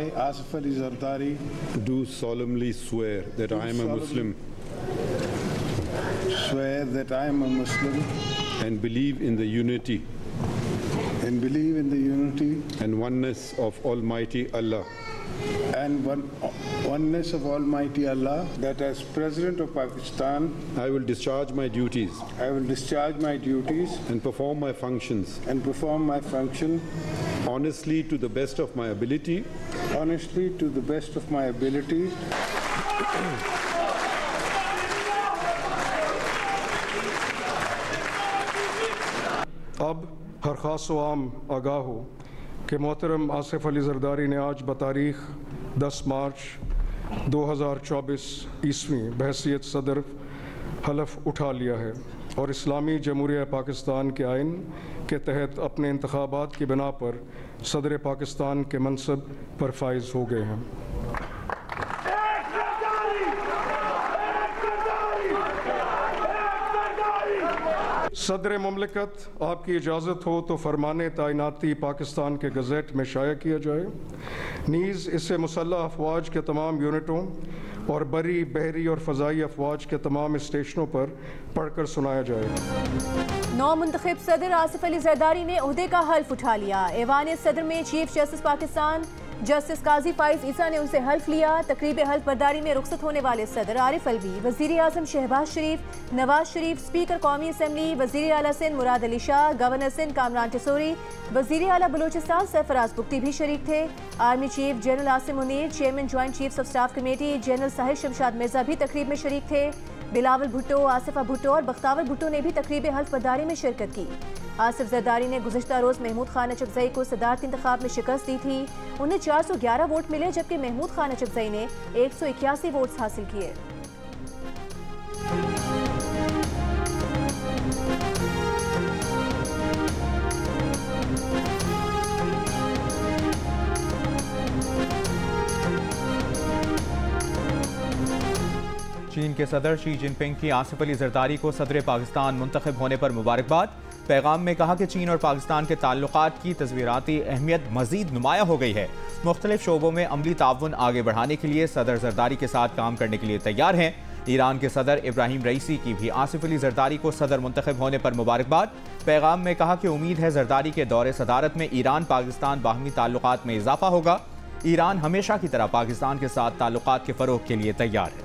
I, Asif Ali Zardari, do solemnly swear that I am a Muslim swear that I am a Muslim and believe in the unity and believe in the unity and oneness of Almighty Allah, and oneness of Almighty Allah, that as President of Pakistan, I will discharge my duties I will discharge my duties and perform my functions honestly to the best of my ability, अब हर खास व आम आगाह हो कि मोहतरम आसिफ अली ज़रदारी ने आज बतारीख़ 10 मार्च 2024 ईस्वी बहैसियत सदर हलफ उठा लिया है और इस्लामी जमहूरिया पाकिस्तान के आइन के तहत अपने इंतखाबात की बिना पर सदर पाकिस्तान के मनसब पर फाइज हो गए हैं। सदर ममलिकत, आपकी इजाज़त हो तो फरमाने तैनाती पाकिस्तान के गज़ेट में शाया किया जाए। नीज़ इसे मुसल्लह अफवाज के तमाम यूनिटों और बरी, बहरी और फ़ज़ाई अफवाज के तमाम स्टेशनों पर पढ़कर सुनाया जाए। नौ मुंतखब सदर आसिफ अली ज़रदारी ने ओहदे का हल्फ उठा लिया। ऐवान सदर में चीफ जस्टिस पाकिस्तान जस्टिस काजी फाइज ईसा ने उनसे हल्फ लिया। तकरीब हल्फ बर्दारी में रुखसत होने वाले सदर आरिफ अलवी, वज़ीर आज़म शहबाज शरीफ, नवाज शरीफ, स्पीकर कौमी असम्बली, वज़ीर आला सिंध मुराद अली शाह, गवर्नर सिंध कामरान टिसोरी, वज़ीर आला बलूचिस्तान सरफराज बुख्ती भी शरीक थे। Army chief general Asim Munir, chairman joint chiefs of staff committee general Sahir Shamshad Mirza भी तकरीब में शरीक थे। बिलावल भुट्टो, आसिफा भुट्टो और बख्तावर भुट्टो ने भी तकरीब हल्फ बर्दारी में शिरकत की। आसिफ ज़रदारी ने गुज़िश्ता रोज़ महमूद खान अचकज़ई को सदारती इंतखाब में शिकस्त दी थी। उन्हें 411 वोट मिले जबकि महमूद खान अचकज़ई ने 181 वोट्स हासिल किए। चीन के सदर शी जिनपिंग की आसिफ अली ज़रदारी को सदर पाकिस्तान मुंतखब होने पर मुबारकबाद। पैगाम में कहा कि चीन और पाकिस्तान के ताल्लुकात की तस्वीराती अहमियत मजीद नुमाया हो गई है। मुख्तलिफ शोबों में अमली ताउन आगे बढ़ाने के लिए सदर ज़रदारी के साथ काम करने के लिए तैयार हैं। ईरान के सदर इब्राहिम रईसी की भी आसिफ अली ज़रदारी को सदर मुंतखब होने पर मुबारकबाद। पैगाम में कहा कि उम्मीद है ज़रदारी के दौरे सदारत में ईरान पाकिस्तान बाहमी ताल्लुकात में इजाफा होगा। ईरान हमेशा की तरह पाकिस्तान के साथ ताल्लुकात के फ़रोग के लिए तैयार है।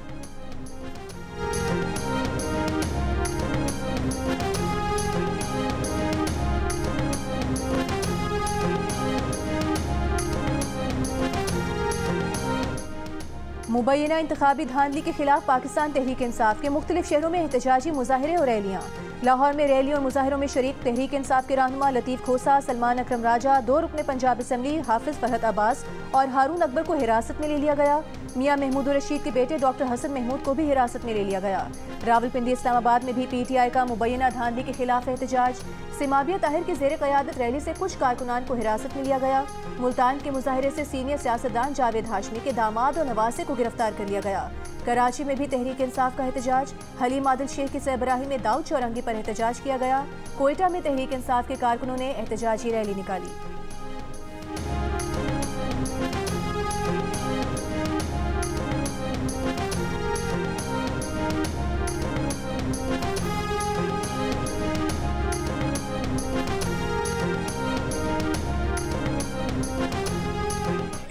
मुबैना इंतखाबी धांधली के खिलाफ पाकिस्तान तहरीक इंसाफ के मुख्तलिफ शहरों में एहतजाजी मुजाहरे और रैलियाँ। लाहौर में रैलियों और मुजाहरों में शरीक तहरीक इंसाफ के रहनुमा लतीफ़ खोसा, सलमान अकरम राजा, 2 रुकने पंजाब असम्बली हाफिज फरहत अब्बास और हारून अकबर को हिरासत में ले लिया गया। मियाँ महमूद रशीद के बेटे डॉक्टर हसन महमूद को भी हिरासत में ले लिया गया। रावलपिंडी इस्लामाबाद में भी PTI का मुबैना धांधली के खिलाफ एहतजाज। सिमाबिया ताहिर की ज़ेर क़यादत रैली से कुछ कारकुनान को हिरासत में लिया गया। मुल्तान के मुजाहरे से सीनियर सियासतदान जावेद हाशमी के दामाद और नवासे को गिरफ्तार कर लिया गया। कराची में भी तहरीक इंसाफ का एहतजाज। हलीम आदिल शेख की सरबराही में दाऊद चौरंगी पर एहतजाज किया गया। कोयटा में तहरीक इंसाफ के कारकुनों ने एहतजाजी रैली निकाली।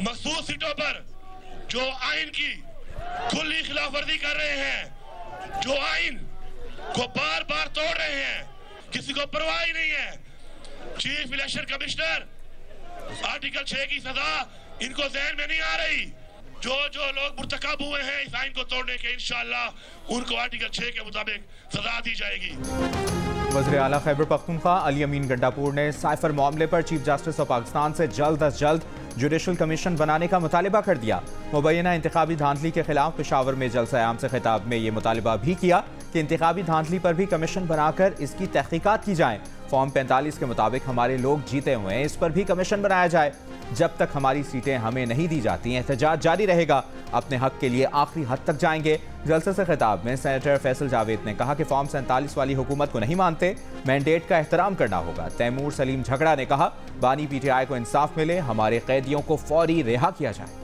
मखसूस सीटों पर जो आइन की खुली खिलाफ वर्जी कर रहे हैं, जो आइन को बार बार तोड़ रहे हैं, किसी को परवाह ही नहीं है। चीफ इलेक्शन कमिश्नर आर्टिकल 6 की सजा इनको ज़हन में नहीं आ रही। जो लोग मुर्तकब हुए हैं इस आइन को तोड़ने के, इंशाअल्लाह उनको आर्टिकल 6 के मुताबिक सजा दी जाएगी। वज़ीर आला खैबर पख्तूनख्वा अली अमीन गंडापुर ने साइफर मामले पर चीफ जस्टिस ऑफ पाकिस्तान से जल्द अज जल्द जुडिशल कमीशन बनाने का मुतालिबा कर दिया। मुबैना इंतखाबी धांधली के खिलाफ पेशावर में जलसा-ए-आम से खिताब में ये मुतालिबा भी किया कि इंतखाबी धांधली पर भी कमीशन बनाकर इसकी तहकीकात की जाए। फॉर्म 45 के मुताबिक हमारे लोग जीते हुए हैं, इस पर भी कमीशन बनाया जाए। जब तक हमारी सीटें हमें नहीं दी जाती, एहतजाज जारी रहेगा। अपने हक के लिए आखिरी हद तक जाएंगे। जलसे से खिताब में सेनेटर फैसल जावेद ने कहा कि फॉर्म 47 वाली हुकूमत को नहीं मानते, मैंडेट का एहतराम करना होगा। तैमूर सलीम झगड़ा ने कहा, बानी PTI को इंसाफ मिले, हमारे कैदियों को फौरी रिहा किया जाए।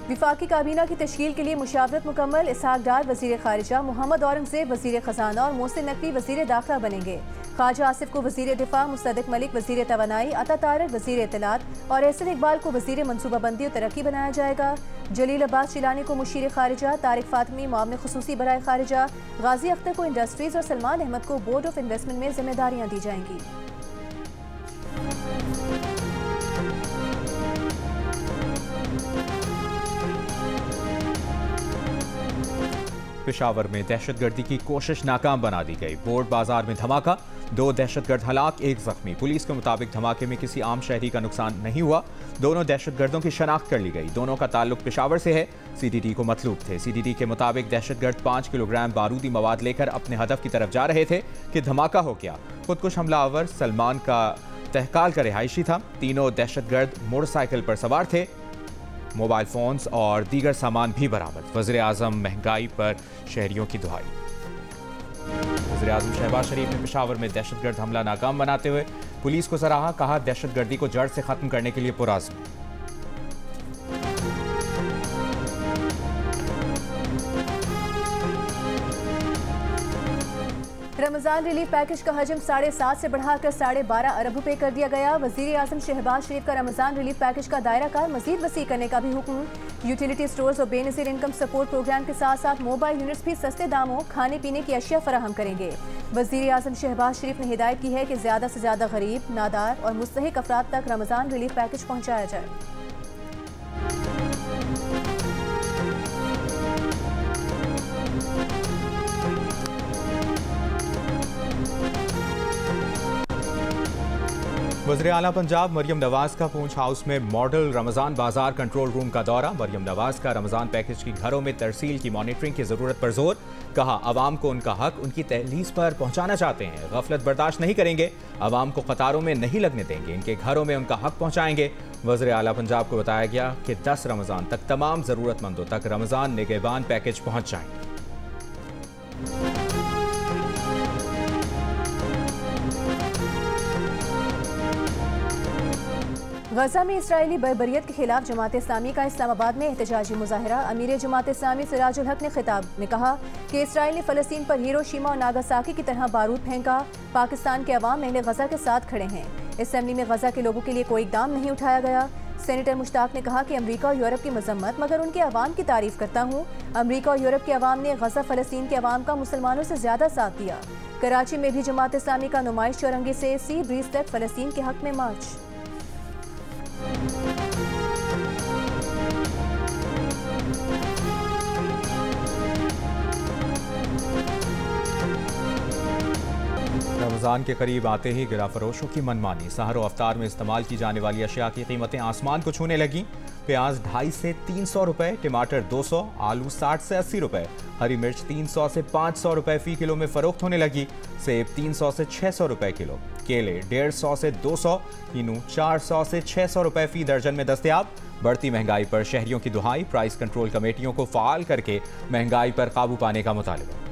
विफाकी काबीना की तश्कील के लिए मुशावरत मुकम्मल। इसहाक डार वज़ीर ख़ारिजा, मोहम्मद औरंगज़ेब वज़ीर ख़जाना और मोहसिन नकवी वज़ीर दाखिला बनेंगे। ख्वाजा आसिफ को वज़ीर दिफा, मुसद्दिक मलिक वज़ीर तवानाई, अता तारक वज़ीर इत्तलात और एहसन इकबाल को वज़ीर मनसूबाबंदी और तरक्की बनाया जाएगा। जलील अब्बास चिलानी को मुशीर ख़ारिजा, तारिक फातमी मामले ख़ुसूसी बराए ख़ारिजा, गाजी अख्तर को इंडस्ट्रीज़ और सलमान अहमद को बोर्ड ऑफ इन्वेस्टमेंट में जिम्मेदारियाँ दी जाएंगी। पेशावर में दहशतगर्दी की कोशिश नाकाम बना दी गई। बोर्ड बाजार में धमाका, 2 दहशतगर्द हलाक, 1 जख्मी। पुलिस के मुताबिक धमाके में किसी आम शहरी का नुकसान नहीं हुआ। दोनों दहशतगर्दों की शनाख्त कर ली गई। दोनों का ताल्लुक पेशावर से है। CTT को मतलूब थे। CTT के मुताबिक दहशतगर्द 5 किलोग्राम बारूदी मवाद लेकर अपने हदफ की तरफ जा रहे थे कि धमाका हो गया। खुदकुश हमलावर सलमान का तहकाल का रिहायशी था। तीनों दहशतगर्द मोटरसाइकिल पर सवार थे। मोबाइल फोन्स और दीगर सामान भी बरामद। वज़ीर आज़म महंगाई पर शहरियों की दुहाई। वज़ीर आज़म शहबाज शरीफ ने पेशावर में दहशतगर्द हमला नाकाम बनाते हुए पुलिस को सराहा। कहा, दहशतगर्दी को जड़ से खत्म करने के लिए पुरअज़्म। रमजान रिलीफ पैकेज का हजम 7.5 से बढ़ाकर 12.5 अरब रुपए कर दिया गया। वज़ीर आज़म शहबाज शरीफ का रमजान रिलीफ पैकेज का दायरा कार मजीद वसी करने का भी हुक्म। यूटिलिटी स्टोर्स और बेनज़ीर इनकम सपोर्ट प्रोग्राम के साथ साथ मोबाइल यूनिट्स भी सस्ते दामों खाने पीने की अशिया फराहम करेंगे। वज़ीर आज़म शहबाज शरीफ ने हिदायत की है कि ज़्यादा से ज़्यादा गरीब, नादार और मुस्तहिक अफराद तक रमजान रिलीफ पैकेज पहुँचाया जाए। वज़ीर आला पंजाब मरियम नवाज का पूंछ हाउस में मॉडल रमज़ान बाजार कंट्रोल रूम का दौरा। मरियम नवाज का रमज़ान पैकेज की घरों में तरसील की मॉनिटरिंग की ज़रूरत पर जोर। कहा, अवाम को उनका हक उनकी तहलीस पर पहुँचाना चाहते हैं। गफलत बर्दाश्त नहीं करेंगे। अवाम को कतारों में नहीं लगने देंगे। इनके घरों में उनका हक पहुँचाएंगे। वज़ीर आला पंजाब को बताया गया कि 10 रमज़ान तक तमाम ज़रूरतमंदों तक रमज़ान निगहबान पैकेज पहुँच जाएंगे। गजा में इसराइली बर्बरियत के खिलाफ जमात इस्लामी का इस्लामाबाद में एहतजाजी मुजाहरा। अमीर जमात इस्लामी सिराजुल हक ने खिताब में कहा कि इसराइल ने फ़लस्तीन पर हिरोशिमा और नागासाकी की तरह बारूद फेंका। पाकिस्तान के अवाम अहले गजा के साथ खड़े हैं। असेंबली में गजा के लोगों के लिए कोई इक़दाम नहीं उठाया गया। सेनेटर मुश्ताक ने कहा कि अमरीका और यूरोप की मजम्मत मगर उनके अवाम की तारीफ करता हूँ। अमरीका और यूरोप के अवाम ने गजा फ़लस्तीन के अवाम का मुसलमानों से ज़्यादा साथ दिया। कराची में भी जमात इस्लामी का नुमाइश चौरंगी से सी ब्रीज तक फ़लस्तीन के हक में मार्च। रमज़ान के करीब आते ही गिरा फरोशों की मनमानी। सहर व अफ्तार में इस्तेमाल की जाने वाली अशिया की कीमतें आसमान को छूने लगी। प्याज 250 से 300 रुपए, टमाटर 200, आलू 60 से 80 रुपए, हरी मिर्च 300 से 500 रुपए फी किलो में फरोख्त होने लगी। सेब 300 से 600 रुपए किलो, केले 150 से 200, कीनू 400 से 600 रुपए फी दर्जन में दस्तयाब। बढ़ती महंगाई पर शहरियों की दुहाई। प्राइस कंट्रोल कमेटियों को फाल करके महंगाई पर काबू पाने का मुतालबा।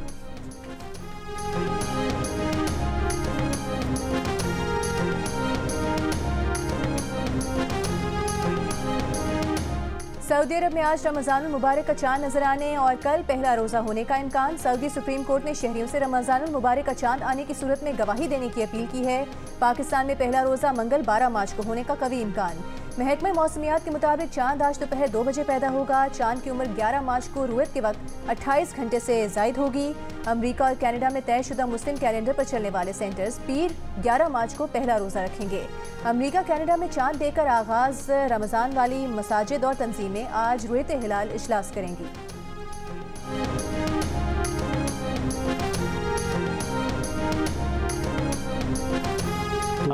सऊदी अरब में आज रमज़ानुल मुबारक का चांद नजर आने और कल पहला रोज़ा होने का इम्कान। सऊदी सुप्रीम कोर्ट ने शहरियों से रमज़ानुल मुबारक का चांद आने की सूरत में गवाही देने की अपील की है। पाकिस्तान में पहला रोज़ा मंगल 12 मार्च को होने का कवी इम्कान। महकमा मौसमियात के मुताबिक चांद आज दोपहर 2 बजे पैदा होगा। चांद की उम्र 11 मार्च को रुयत के वक्त 28 घंटे से ज़ायद होगी। अमेरिका और कनाडा में तयशुदा मुस्लिम कैलेंडर पर चलने वाले सेंटर्स पीर 11 मार्च को पहला रोज़ा रखेंगे। अमेरिका कनाडा में चांद देखकर आगाज़ रमज़ान वाली मसाजिद और तंजीमें आज रुयत हिलाल इजलास करेंगी।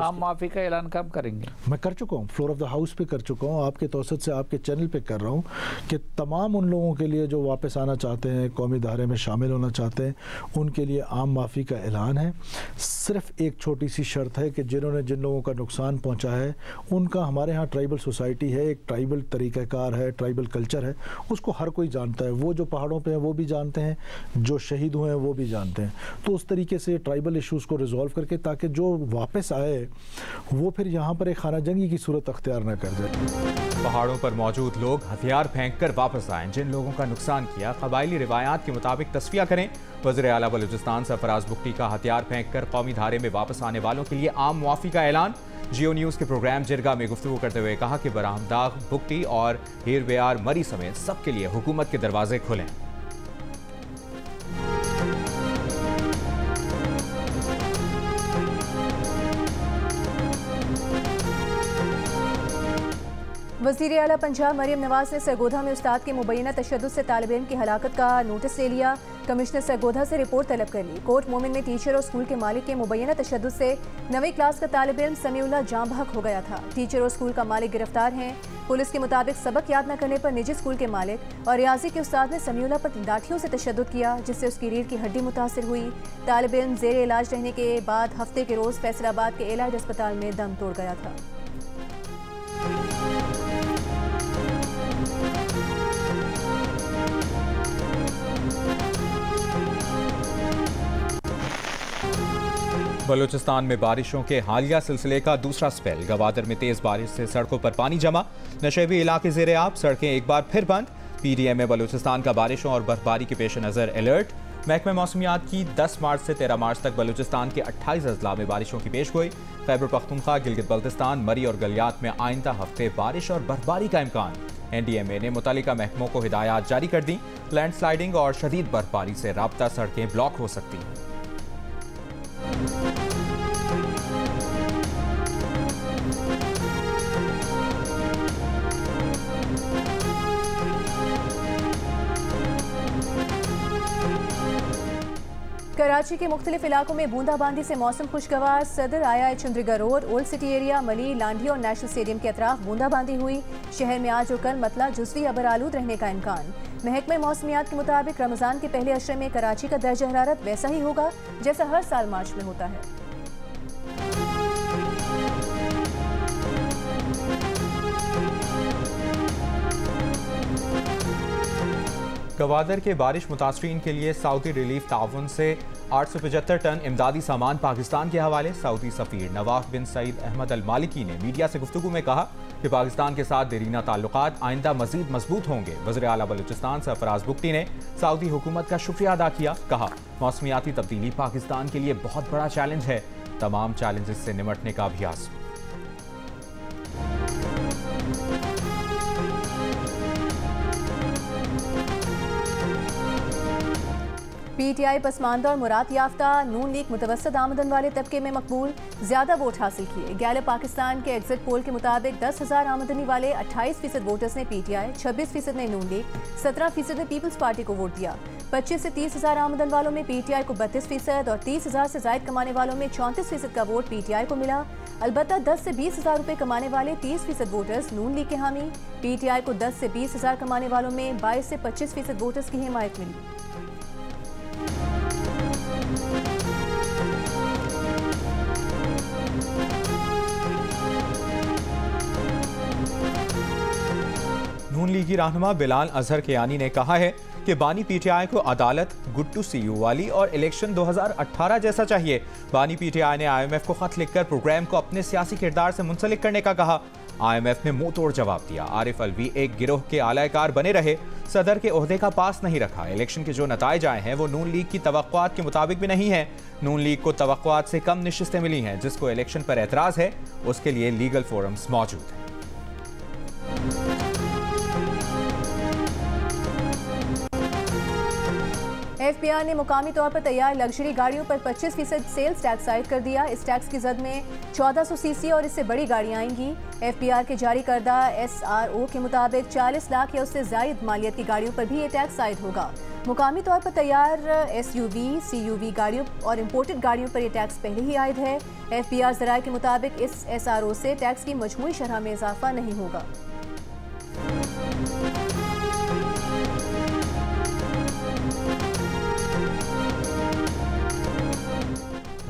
आम माफी का ऐलान कब करेंगे? मैं कर चुका हूँ, फ्लोर ऑफ द हाउस पे कर चुका हूँ, आपके तौसत से आपके चैनल पे कर रहा हूँ कि तमाम उन लोगों के लिए जो वापस आना चाहते हैं, कौमी धारे में शामिल होना चाहते हैं, उनके लिए आम माफ़ी का ऐलान है। सिर्फ एक छोटी सी शर्त है कि जिन्होंने जिन लोगों का नुकसान पहुँचा है उनका, हमारे यहाँ ट्राइबल सोसाइटी है, एक ट्राइबल तरीक़ाकार है, ट्राइबल कल्चर है, उसको हर कोई जानता है। वो जो पहाड़ों पे हैं वो भी जानते हैं, जो शहीद हुए हैं वो भी जानते हैं। तो उस तरीके से ट्राइबल इश्यूज़ को रिजॉल्व करके ताकि जो वापस आए वो फिर यहाँ पर एक खाना जंगी की सूरत अख्तियार न कर जाए। पहाड़ों पर मौजूद लोग हथियार फेंक कर वापस आएं। जिन लोगों का नुकसान किया कबायली रिवायात के मुताबिक तस्फिया करें। वज़ीर आला बलूचिस्तान सरफराज बुगटी का हथियार फेंक कर कौमी धारे में वापस आने वालों के लिए आम मुआफ़ी का ऐलान। जियो न्यूज़ के प्रोग्राम जिरगा में गुफ्तगू करते हुए कहा कि बरामदाग बुगटी और हीर बेयार मरी समेत सबके लिए हुकूमत के दरवाजे खुलें। वज़ीर आला पंजाब मरियम नवाज ने सरगोधा में उस्ताद के मुबैना तशद्दुद से तालिब इल्म की हलाकत का नोटिस ले लिया। कमिश्नर सरगोधा से रिपोर्ट तलब कर ली। कोट मोमिन में टीचर और स्कूल के मालिक के मुबैना तशद्दुद से 9वीं क्लास का तालिब इल्म समीउल्लाह जाँ बहक हो गया था। टीचर और स्कूल का मालिक गिरफ्तार हैं। पुलिस के मुताबिक सबक याद न करने पर निजी स्कूल के मालिक और रियाजी के उस्ताद ने समीउल्लाह पर लाठियों से तशद्दुद किया, जिससे उसकी रीढ़ की हड्डी मुतासिर हुई। तालिब इल्म जेर इलाज रहने के बाद हफ्ते के रोज़ फैसलाबाद के एलाइड अस्पताल में दम तोड़ गया था। बलूचिस्तान में बारिशों के हालिया सिलसिले का दूसरा स्पेल। गवादर में तेज बारिश से सड़कों पर पानी जमा, नशेबी इलाके जेर आब, सड़कें एक बार फिर बंद। पीडीएम में बलूचिस्तान का बारिशों और बर्फबारी के पेश नज़र अलर्ट। महकमे मौसमियात की 10 मार्च से 13 मार्च तक बलूचिस्तान के 28 अजला में बारिशों की पेशगोई। खैबर पख्तूनख्वा, गिलगित बल्तिस्तान, मरी और गलियात में आइंदा हफ्ते बारिश और बर्फबारी का इम्कान। एनडीएमए ने मुतल्लिका महकमों को हिदायत जारी कर दी। लैंडस्लाइडिंग और शदीद बर्फबारी से राब्ता सड़कें ब्लॉक हो सकती हैं। कराची के मुख्तलिफ इलाकों में बूंदाबांदी से मौसम खुशगवार। सदर आया चंद्रिगा रोड, ओल्ड सिटी एरिया, मली, लांडी और नेशनल स्टेडियम के अतराफ बूंदाबांदी हुई। शहर में आज और कल मतला जुज़वी अबर आलूद रहने का इम्कान। महकमे मौसमियात के मुताबिक रमज़ान के पहले अशरे में कराची का दर्जा हरारत वैसा ही होगा जैसा हर साल मार्च में होता है। गवादर के बारिश मुतासरीन के लिए सऊदी रिलीफ ताउन से 875 टन इमदादी सामान पाकिस्तान के हवाले। सऊदी सफीर नवाफ बिन सईद अहमद अल मालिकी ने मीडिया से गुफ्तगू में कहा कि पाकिस्तान के साथ देरीना ताल्लुकात आइंदा मजीद मजबूत होंगे। वज़ीर आला बलूचिस्तान सरफराज बुगटी ने सऊदी हुकूमत का शुक्रिया अदा किया। कहा, मौसमियाती तब्दीली पाकिस्तान के लिए बहुत बड़ा चैलेंज है, तमाम चैलेंजेस से निमटने का अभ्यास। पीटीआई पसमानदा और मुराद याफ्ता नून लीग मुतवस्सित आमदन वाले तबके में मकबूल, ज्यादा वोट हासिल किए। गैलप पाकिस्तान के एग्जिट पोल के मुताबिक 10,000 आमदनी वाले 28% वोटर्स ने पीटीआई, 26% ने नून लीग, 17% ने पीपल्स पार्टी को वोट दिया। 25 से 30,000 आमदन वालों में पीटीआई को 32% और 30,000 से जायद कमाने वालों में 34% का वोट पीटीआई को मिला। अलबत्ता 10 से 20,000 रुपए कमाने वाले 30% वोटर्स नून लीग के हामी। पीटीआई को 10 से 20,000 कमाने वालों में 22 से 25% वोटर्स की हिमायत मिली। नून लीगी रहनुमा बिलाल अजहर कियानी ने कहा है कि बानी पीटीआई को अदालत, गुड टू सी यू वाली और इलेक्शन 2018 जैसा चाहिए। बानी पीटीआई ने IMF को खत लिखकर प्रोग्राम को अपने सियासी किरदार से मुंसलिक करने का कहा। IMF ने मुंह तोड़ जवाब दिया। आरिफ अलवी एक गिरोह के आलाकार बने रहे, सदर के ओहदे का पास नहीं रखा। इलेक्शन के जो नताइज आए हैं वो नून लीग की तवक्कुआत के मुताबिक भी नहीं है। नून लीग को तवक्कुआत से कम नशिस्तें मिली हैं। जिसको इलेक्शन पर एतराज है उसके लिए लीगल फोरम्स मौजूद हैं। एफबीआर ने मुकामी तौर पर तैयार लग्जरी गाड़ियों पर 25% सेल्स टैक्स आयद कर दिया। इस टैक्स की जद में 1400 सीसी और इससे बड़ी गाड़ियां आएंगी। एफबीआर के जारी करदा SRO के मुताबिक 40 लाख या उससे ज़ायद मालियत की गाड़ियों पर भी ये टैक्स आयद होगा। मुकामी तौर पर तैयार SUV, CUV गाड़ियों और इम्पोर्टेड गाड़ियों पर यह टैक्स पहले ही आयद है। एफबीआर ज़राए के मुताबिक इस SRO से टैक्स की मजमूई शरह में इजाफा नहीं होगा।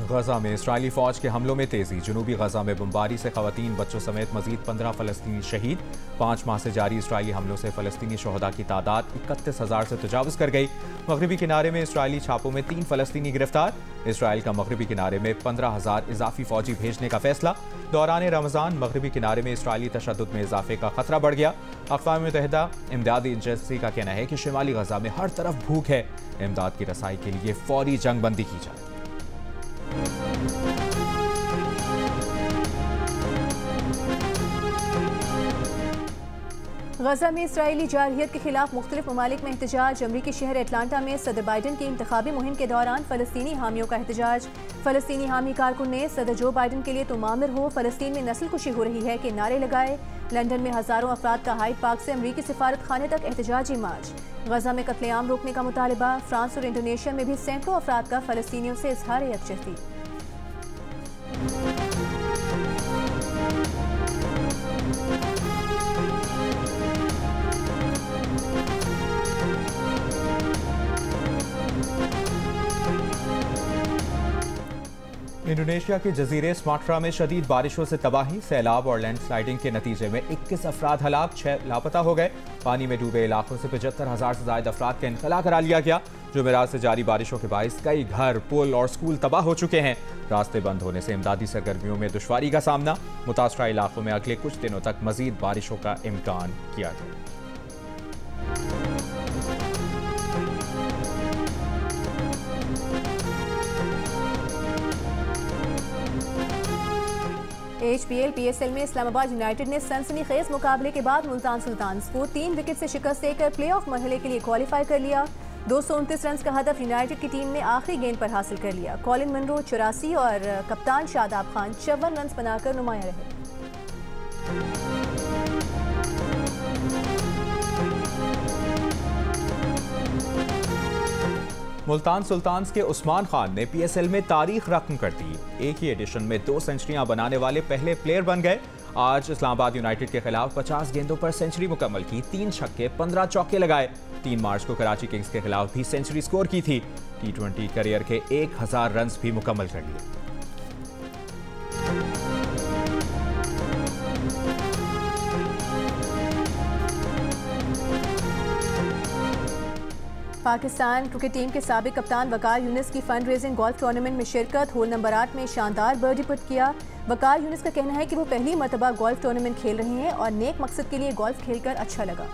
गजा में इस्राएली फौज के हमलों में तेजी। जनूबी गजा में बमबारी से खवातीन, बच्चों समेत मजीद 15 फलस्तीनी शहीद। 5 माह से जारी इस्राएली हमलों से फलस्तीनी शहदा की तादाद 31,000 से तजावुज़ कर गई। मगरबी किनारे में इस्राएली छापों में 3 फलस्तीनी गिरफ्तार। इसराइल का मगरबी किनारे में 15,000 इजाफी फौजी भेजने का फैसला। दौरान रमज़ान मगरबी किनारे में इस्राएली तशद्दुद में इजाफे का खतरा बढ़ गया। अक़वाम मुत्तहिदा इमदादी एजेंसी का कहना है कि शिमाली गजा में हर तरफ भूख है। इमदाद की रसाई के लिए फौरी जंग बंदी की जाए। गजा में इसराइली जारहियत के खिलाफ मुख्तलिफ ममालिक में एहतजाज। अमरीकी शहर एटलांटा में सदर बाइडन की इंतखाबी मुहिम के दौरान फ़लस्तीनी हामियों का एहतजाज। फ़लस्तीनी हामी कारकुन ने सदर जो बाइडन के लिए तुम आमिर हो, फ़लस्तीन में नस्ल कुशी हो रही है के नारे लगाए। लंदन में हज़ारों अफराद का हाइड पार्क से अमरीकी सिफारत खाने तक एहतजाजी मार्च। गजा में कत्लेआम रोकने का मुतालबा। फ्रांस और इंडोनेशिया में भी सैकड़ों अफराद का फ़लस्तीनियों से इजहार यकजहती। इंडोनेशिया के जजीरे सुमात्रा में शदीद बारिशों से तबाही, सैलाब और लैंडस्लाइडिंग के नतीजे में 21 अफराद हलाक, 6 लापता हो गए। पानी में डूबे इलाकों से 75,000 से ज्यादा अफराद का इनखला करा लिया गया। जुमेरात से जारी बारिशों के बाइस कई घर, पुल और स्कूल तबाह हो चुके हैं। रास्ते बंद होने से इमदादी सरगर्मियों में दुश्वारी का सामना। मुतासरा इलाकों में अगले कुछ दिनों तक मजीद बारिशों का इम्कान किया गया। HPL PSL में इस्लामाबाद यूनाइटेड ने सनसनीखेज मुकाबले के बाद मुल्तान सुल्तान्स को 3 विकेट से शिकस्त देकर प्लेऑफ मरहले के लिए क्वालिफाई कर लिया। 229 रन का हदफ यूनाइटेड की टीम ने आखिरी गेंद पर हासिल कर लिया। कॉलिन मनरो 84 और कप्तान शादाब खान 54 रन बनाकर नुमाया रहे। मुल्तान सुल्तान्स के उस्मान खान ने PSL में तारीख रकम कर दी। एक ही एडिशन में 2 सेंचुरियां बनाने वाले पहले प्लेयर बन गए। आज इस्लामाबाद यूनाइटेड के खिलाफ 50 गेंदों पर सेंचुरी मुकम्मल की, 3 छक्के 15 चौके लगाए। 3 मार्च को कराची किंग्स के खिलाफ भी सेंचुरी स्कोर की थी। T20 करियर के 1000 रन भी मुकम्मल कर लिए। पाकिस्तान क्रिकेट टीम के साबिक कप्तान वकार यूनिस की फंड रेजिंग गोल्फ टूर्नामेंट में शिरकत। होल नंबर 8 में शानदार बर्डी पुट किया। वकार यूनिस का कहना है कि वो पहली मरतबा गोल्फ टूर्नामेंट खेल रहे हैं और नेक मकसद के लिए गोल्फ खेलकर अच्छा लगा।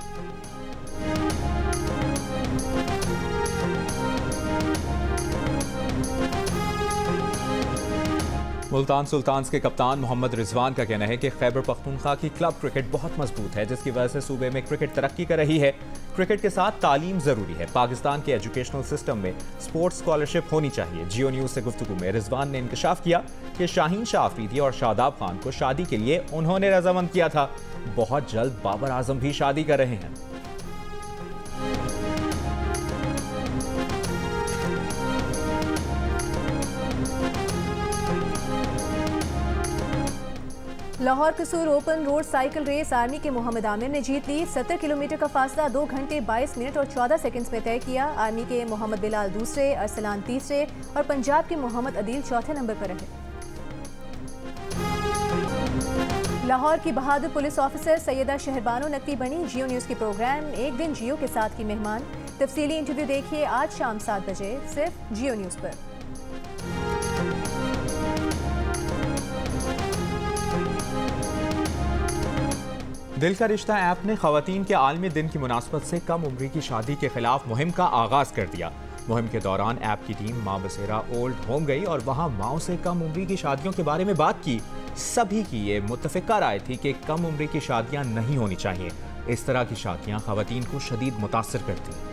मुल्तान सुल्तान्स के कप्तान मोहम्मद रिजवान का कहना है कि खैबर पख्तूनख्वा की क्लब क्रिकेट बहुत मजबूत है, जिसकी वजह से सूबे में क्रिकेट तरक्की कर रही है। क्रिकेट के साथ तालीम जरूरी है। पाकिस्तान के एजुकेशनल सिस्टम में स्पोर्ट्स स्कॉलरशिप होनी चाहिए। जियो न्यूज से गुफ्तगू में रिजवान ने इंकशाफ किया कि शाहीन शाह अफरीदी और शादाब खान को शादी के लिए उन्होंने रजामंद किया था। बहुत जल्द बाबर आजम भी शादी कर रहे हैं। Lahore Kasur open road cycle race army के मोहम्मद आमिर ने जीत ली। 70 किलोमीटर का फासला 2 घंटे 22 मिनट और 14 सेकंड्स में तय किया। आर्मी के मोहम्मद बिलाल दूसरे, अरसलान तीसरे और पंजाब के मोहम्मद अदील चौथे नंबर पर रहे। लाहौर की बहादुर पुलिस ऑफिसर सैयदा शहरबानो नकवी बनी। जियो न्यूज़ की प्रोग्राम एक दिन जियो के साथ की मेहमान। तफसीली इंटरव्यू देखिए आज शाम 7 बजे सिर्फ जियो न्यूज़ पर। दिल का रिश्ता ऐप ने खवातीन के आलमी दिन की मुनासबत से कम उम्री की शादी के खिलाफ मुहिम का आगाज कर दिया। मुहिम के दौरान ऐप की टीम माँ बसेरा ओल्ड होम गई और वहाँ माओ से कम उम्री की शादियों के बारे में बात की। सभी की ये मुत्तफिका राय थी कि कम उम्री की शादियाँ नहीं होनी चाहिए। इस तरह की शादियाँ खवातीन को शदीद मुतासर करती हैं।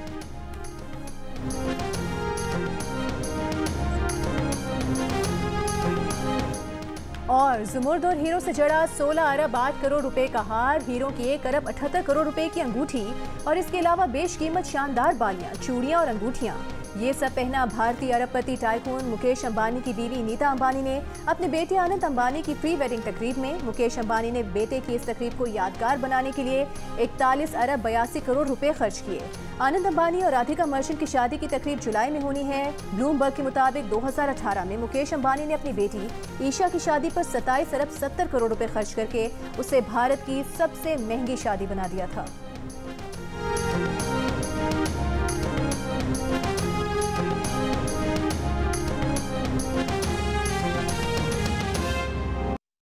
और ज़ुमुर्द और हीरो से जड़ा 16 अरब 8 करोड़ रुपए का हार, हीरो की 1 अरब 78 करोड़ रुपए की अंगूठी और इसके अलावा बेशकीमत शानदार बालियां, चूड़ियां और अंगूठियां। ये सब पहना भारतीय अरबपति टाइकून मुकेश अंबानी की बीवी नीता अंबानी ने अपने बेटे आनंद अंबानी की प्री वेडिंग तकरीब में। मुकेश अंबानी ने बेटे की इस तकरीब को यादगार बनाने के लिए 41 अरब 82 करोड़ रुपए खर्च किए। आनंद अंबानी और राधिका मर्चेंट की शादी की तकरीब जुलाई में होनी है। ब्लूमबर्ग के मुताबिक 2018 में मुकेश अंबानी ने अपनी बेटी ईशा की शादी पर 27 अरब 70 करोड़ रुपए खर्च करके उसे भारत की सबसे महंगी शादी बना दिया था।